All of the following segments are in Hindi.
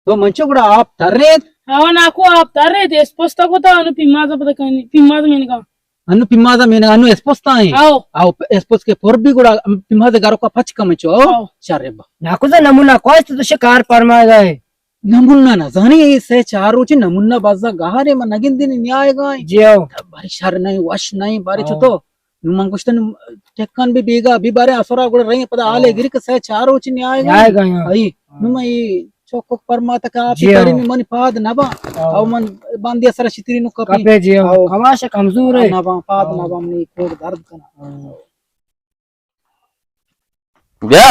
तो मंचो కూడా ఆపుతారే అవ నాకు ఆపుతారే ఎస్పోస్తా అను పిమ్మాజ పదకని పిమ్మాజ మెనగా అన్ను పిమ్మాద మేన అన్ను ఎస్పోస్తాయి आओ आओ एस्पोस के फोर भी गुड़ा पिम्हा दे गारो का पच कमचो चारे बा नाको तो नमूना कोस्ट तो शिकार परमा गए नमुन्ना ना जानी से चारो ची नमुन्ना बाजा गारे म नगिन दिन न्याय गाय जियो बारी शर नहीं वश नहीं बारी छतो मंगुष्टन टेक्कन भी बेगा भी बारे असरा गुड़ा रही पदा आले गिर के से चारो ची न्याय गए आई नुमई चोको परमाता का आप करी में मन पाद नबा औ मन बांधिया सरा चित्री नु कपे जियो कमाश कमजोर है नबा पाद नबा हमने कोड दर्द कना ब्या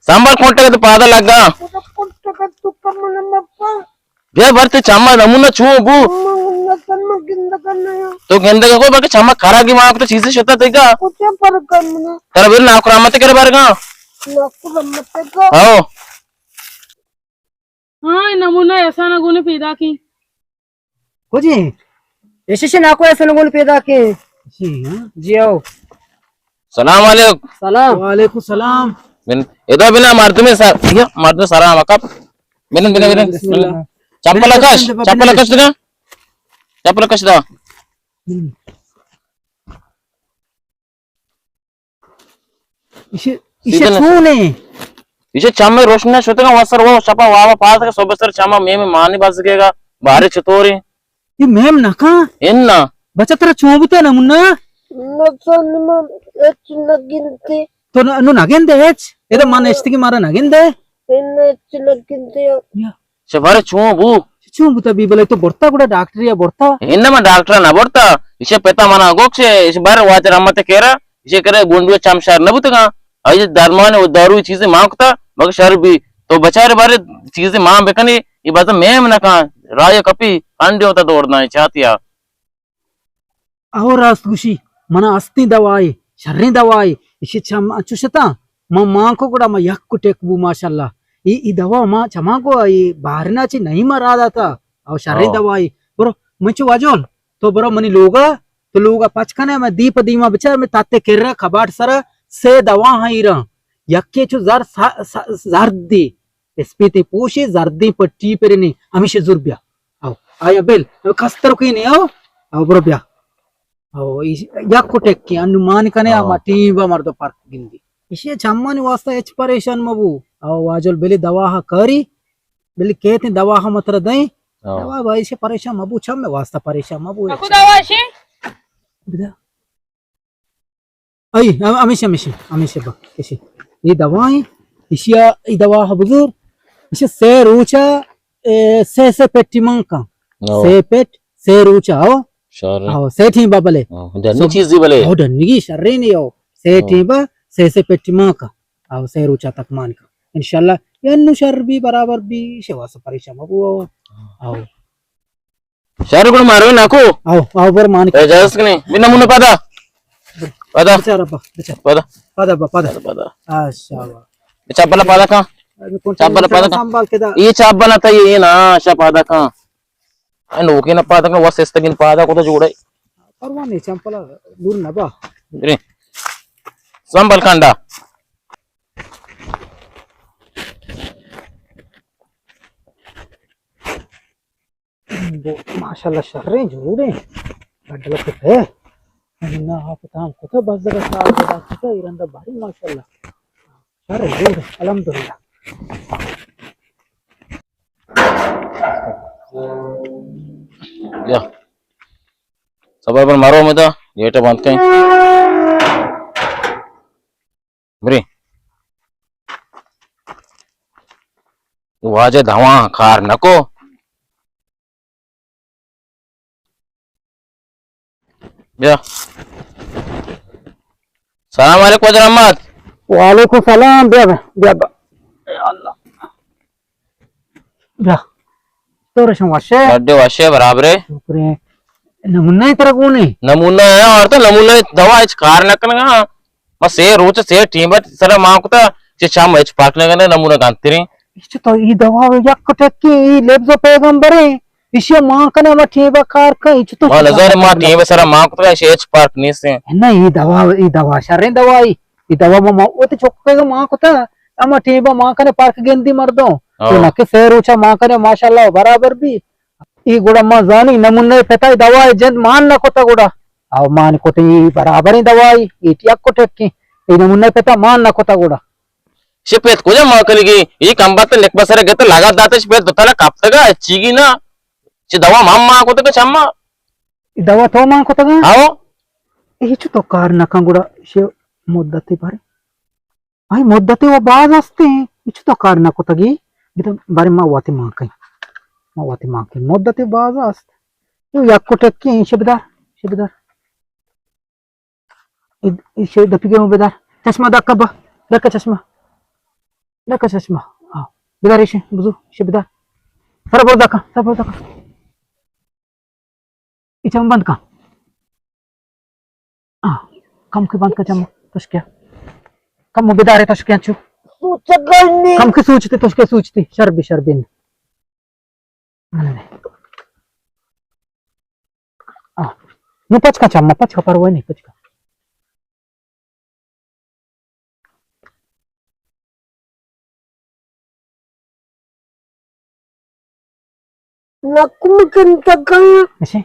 सांबार कोंटे तो पादा लगा ब्या भरते चामा नमूना छू बू तो गेंदा को बाकी चामा खरा की मां को तो चीजें शता तेगा तेरा बिल ना करामत करे बारगा आओ हाँ नमूना ऐसा ना गुने पैदा की कुछ ऐसे से नाको ऐसा लोगों ने पैदा के जी हां जियो सलाम वालेकुम सलाम वालेकुम सलाम बिन इधर बिना मारते में सर मारते सारा मकप बिन बिन बिन चप्पल कश ना चप्पल कश दा इसे छूने इसे चामे रोशनी शोतेगा वसर वो छपा वावा पास का सोबसर चामा में मानी बस सकेगा बाहर छतोरी ये मैम नका इन्ना बच्चा तेरा चोबते ना मुन्ना नसोनिमा एच नगिनते तो नु नगेंदे एच एदा मन एस्तिकी मारा नगेंदे एन एच नगिनते या शबारे चोबू चोबुता बीबले तो बोर्ता गुडा डॉक्टर या बोर्ता इन्ना डॉक्टर ना बोर्ता इसे पेता मना गोक्षे इसे बार वाच रमते केरा इसे करे गुंडू चामशार न बुतगा अजे दरमान वो दारू चीजें मांगता मगर शर भी तो बचारे बारे चीजें मां बेकनी ये बात मैम ना का राय कपी अंडे होता दौड़ना है चाहतिया और खुशी मना अस्ति दवाई शर्री दवाई इसे चम अचुशता मां को गुडा मा यक्कु टेकबू माशाल्लाह ई दवा मा चमा को ई बाहरना ची नहीं मरादा था और शर्री दवाई बरो मंचो वाजोल तो बरो मनी लोगा तो लोगा पचकने में दीप दीमा बचा में ताते केरा खबाट सरा से दवा हाइरा यक्के चु जर्दी स्पीति पूशी जर्दी पट्टी पेरनी हमेशा जुर्बिया आओ आया बेल कस्तर की नहीं आओ ब्रो ब्या आओ यक्को टेक की अनुमान कने आ टीबा मर्दो पार्क गिंदी इसे चम्मानी वास्ता एच परेशान मबू आओ वाजल बेली दवा हा करी बेली कहते दवा हा मतलब दई दवा भाई से परेशान मबू छम में वास्ता परेशान मबू aku dawashi बिदा आई हमेशा बा इसी ये दवाएं इसिया ये दवा है बुजुर्ग इसे से रूचा से पेटी मंका से पेट से रूचा आओ से ठी बाबले दन्नी चीज दी बले आओ दन्नी की शर्रे नहीं आओ से ठी बा से पेटी मंका आओ से रूचा तक मान का इंशाल्लाह यन्नु शर भी बराबर भी सेवा से परेशान बाबू आओ शर गुण मारो नाको आओ बर मान ए जस कने बिना मुने पदा पदा बेचारा बा पदा अच्छा चप्पल पदा का चप्पल पदा का ये चप्पल आता ये ना आशा पदा का एंड ओके ना पदा का वस इस्तगिन पदा को तो जोड़े परवा नहीं चप्पल दूर ना बा रे संबल कांडा माशाल्लाह शर्रे जोड़े गड्डल पे ना आप ताम को तो बस जगह साल के बाद तो इरंदा भारी माशाल्लाह शर्रे जोड़े अल्हम्दुलिल्लाह या सबर पर मारो मत गेट बंद कहीं मरे वाजे धवा खार नको या सलाम वालेकुम रहमत वालेकुम सलाम बे अल्लाह बे तो रशम वाशे बर्थडे वाशे बराबर है ऊपरे नमूना ही तरह कोने नमूना है और तो नमूना दवा इच कार नकना बस से रोज से टीम बट सर मां को तो शाम इच पार्क नगने नमूना कांतिरी इच तो ई दवा यक टक्की ई लेब्जो पैगंबरे इसे मां कने मठी बकार का इच तो नजर मां टीम सर मां को तो एच पार्क नहीं से ना ई दवा शर्रे दवाई ई दवा मां ओ तो चोक के मां को था अमा टीबा मां कने पार्क गेंदी मर दो तो नक्की सेरूचा मा करे माशाल्लाह बराबर भी ई गुड़ा मा जानी नमुने पेता दवाई जन मान न कोता गुड़ा अव मान कोते ई बराबर ही दवाई इटिया कोटे की ई नमुने पेता मान न कोता गुड़ा शिपेत को मा कलिगी ई कंबात लेक बसरे गत लगा दाते शिपेत तोतला कापतगा चीगी ना ची दवा माम मा कोते चम्मा ई दवा तो मा कोता गा आओ इचु तो कार नका गुड़ा शे मुद्दती बारे आई मुद्दती वो बाज असते इचु तो कार न कोता गी बिता बारे मा वाती मां मुद्दती बाज असते यो याक्को टेक्की शबदार इशे दपिगे मो बेदार चश्मा दक्का दक्का चश्मा हाँ बेदार इशे बुझू शबदार सरबो दक्का इचम बंद का कम के बंद का चम तशक्या कम मो बेदार है तशक्या चु सूचगणी कम के सूचती शर्बिन नु पचका चम्मा पचका परवाह नहीं पचका नकुम कंतगा इसे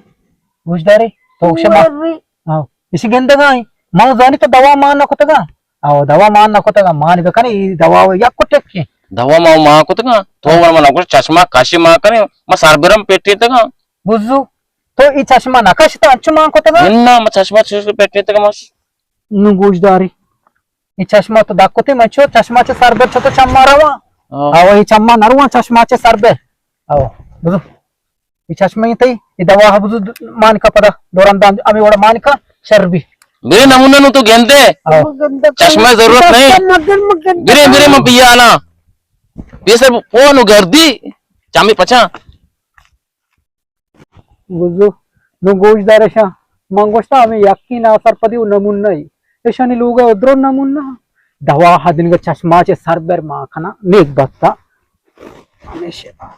बुझदारे तो क्षमा आओ इसे गेंद गाय माउ जानी तो दवा मान न कोतगा आओ दवा मान न कोतगा मान बेकने ई दवा या कोटेक्की दवा मा कोतगा तो मन को चश्मा काशी मा करे मा सारबरम पेटी तगा बुझू तो ई चश्मा नकाश तो अच्छु मान कोतगा इन्ना मा चश्मा पेटी तगा मस नु बुझदारे ई चश्मा तो दाकोते मचो चश्मा चे सरबे छतो चम्मा रवा आओ ई चम्मा नरवा चश्मा चे सरबे आओ बुझू ई चश्मा ही तई ई दवा हा बुझू मान का पदा दोरम दान अमी वडा मान का शर्बी मेरे नमूने नु तो गेंदे चश्मा जरूरत नहीं बिरे म पिया आना ये सब फोन गर्दी चामी पचा बुझू नु गोजदार शा मंगोस्ता आम्ही याक्की ना सरपदी नमून नाही एशानी लोग उद्रो नमून ना दवा हा दिन चश्मा चे सरबर मा खाना नेक बत्ता हमेशा